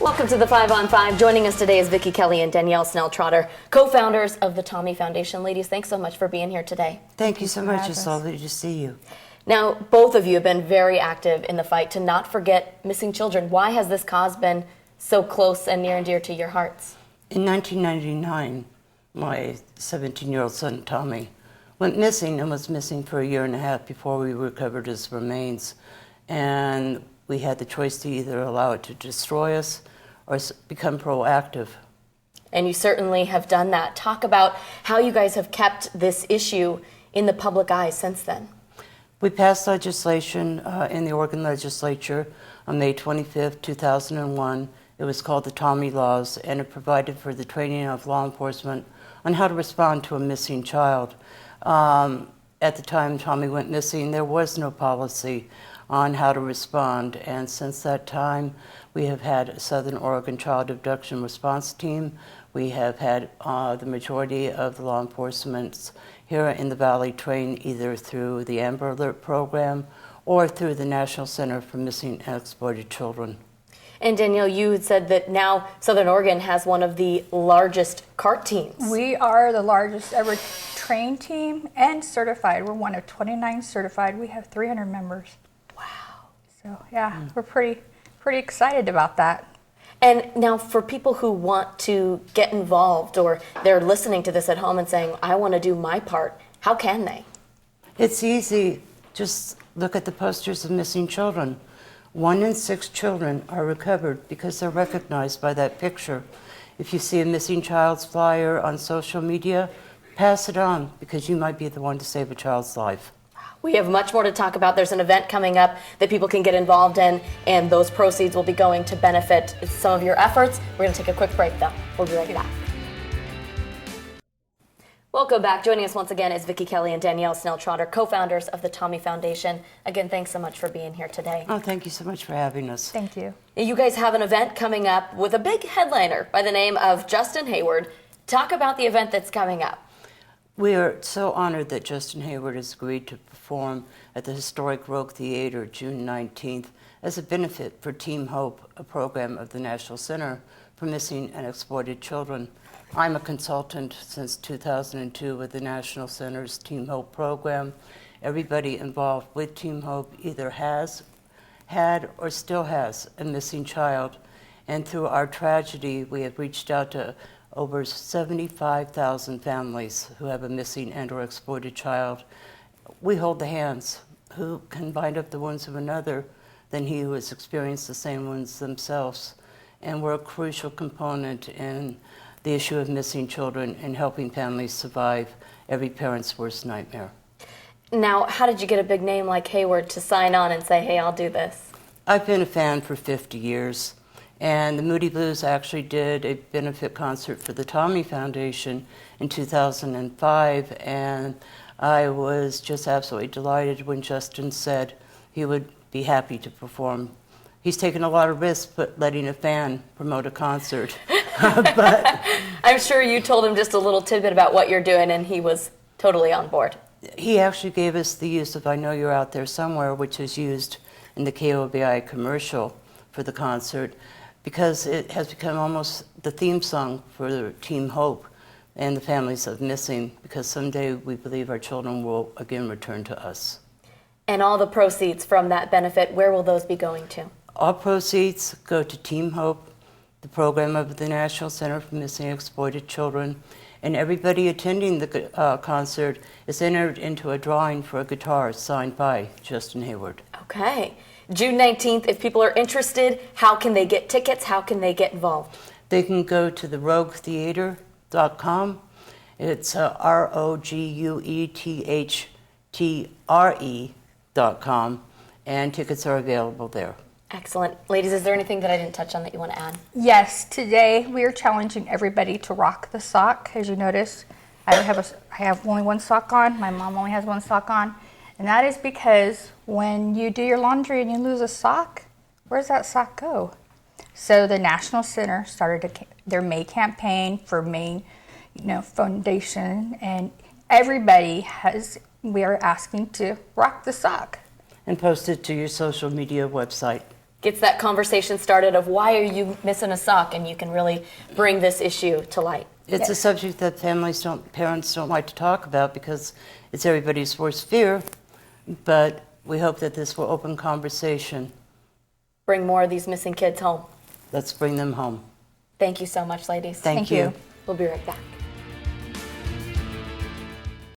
Welcome to the 5 on 5. Joining us today is Vicki, Kelly, and Dannielle Snell Trotter, co-founders of the Tommy Foundation. Ladies, thanks so much for being here today. Thank you so much. It's lovely to see you. Now, both of you have been very active in the fight to not forget missing children. Why has this cause been so close and near and dear to your hearts? In 1999, my 17-year-old son, Tommy, went missing and was missing for a year and a half before we recovered his remains. And we had the choice to either allow it to destroy us or become proactive. And you certainly have done that. Talk about how you guys have kept this issue in the public eye since then. We passed legislation in the Oregon legislature on May 25th, 2001. It was called the Tommy Laws, and it provided for the training of law enforcement on how to respond to a missing child. At the time Tommy went missing, there was no policy on how to respond, and since that time we have had a Southern Oregon Child Abduction Response Team. We have had the majority of the law enforcement here in the Valley train either through the Amber Alert program or through the National Center for Missing and Exploited Children. And Dannielle, you had said that now Southern Oregon has one of the largest CART teams. We are the largest ever trained team and certified. We're one of 29 certified. We have 300 members. So yeah, we're pretty excited about that. And now for people who want to get involved or they're listening to this at home and saying, I want to do my part, how can they? It's easy. Just look at the posters of missing children. 1 in 6 children are recovered because they're recognized by that picture. If you see a missing child's flyer on social media, pass it on because you might be the one to save a child's life. We have much more to talk about. There's an event coming up that people can get involved in, and those proceeds will be going to benefit some of your efforts. We're going to take a quick break, though. We'll be right back. Welcome back. Joining us once again is Vicki, Kelly, and Dannielle Snell Trotter, co-founders of the Tommy Foundation. Again, thanks so much for being here today. Oh, thank you so much for having us. Thank you. You guys have an event coming up with a big headliner by the name of Justin Hayward. Talk about the event that's coming up. We are so honored that Justin Hayward has agreed to perform at the historic Rogue Theater June 19th as a benefit for Team Hope, a program of the National Center for Missing and Exploited Children. I'm a consultant since 2002 with the National Center's Team Hope program. Everybody involved with Team Hope either has, had, or still has a missing child. And through our tragedy, we have reached out to over 75,000 families who have a missing and or exploited child. We hold the hands. Who can bind up the wounds of another than he who has experienced the same wounds themselves? And we're a crucial component in the issue of missing children and helping families survive every parent's worst nightmare. Now, how did you get a big name like Hayward to sign on and say, hey, I'll do this? I've been a fan for 50 years. And the Moody Blues actually did a benefit concert for the Tommy Foundation in 2005, and I was just absolutely delighted when Justin said he would be happy to perform. He's taken a lot of risks, but letting a fan promote a concert. But I'm sure you told him just a little tidbit about what you're doing, and he was totally on board. He actually gave us the use of I Know You're Out There Somewhere, which is used in the KOBI commercial for the concert, because it has become almost the theme song for Team Hope and the families of missing, because someday we believe our children will again return to us. And all the proceeds from that benefit, where will those be going to? All proceeds go to Team Hope, the program of the National Center for Missing and Exploited Children, and everybody attending the concert is entered into a drawing for a guitar signed by Justin Hayward. Okay. June 19th, if people are interested, how can they get tickets? How can they get involved? They can go to the roguetheatre.com. It's ROGUETHTRE.com, and tickets are available there. Excellent. Ladies, is there anything that I didn't touch on that you want to add? Yes, today we are challenging everybody to rock the sock. As you notice, I have only one sock on. My mom only has one sock on. And that is because when you do your laundry and you lose a sock, where does that sock go? So the National Center started their May campaign for May, Foundation, and we are asking to rock the sock. And post it to your social media website. gets that conversation started of why are you missing a sock, and you can really bring this issue to light. It's a subject that parents don't like to talk about because it's everybody's worst fear, but we hope that this will open conversation. Bring more of these missing kids home. Let's bring them home. Thank you so much, ladies. Thank you. We'll be right back.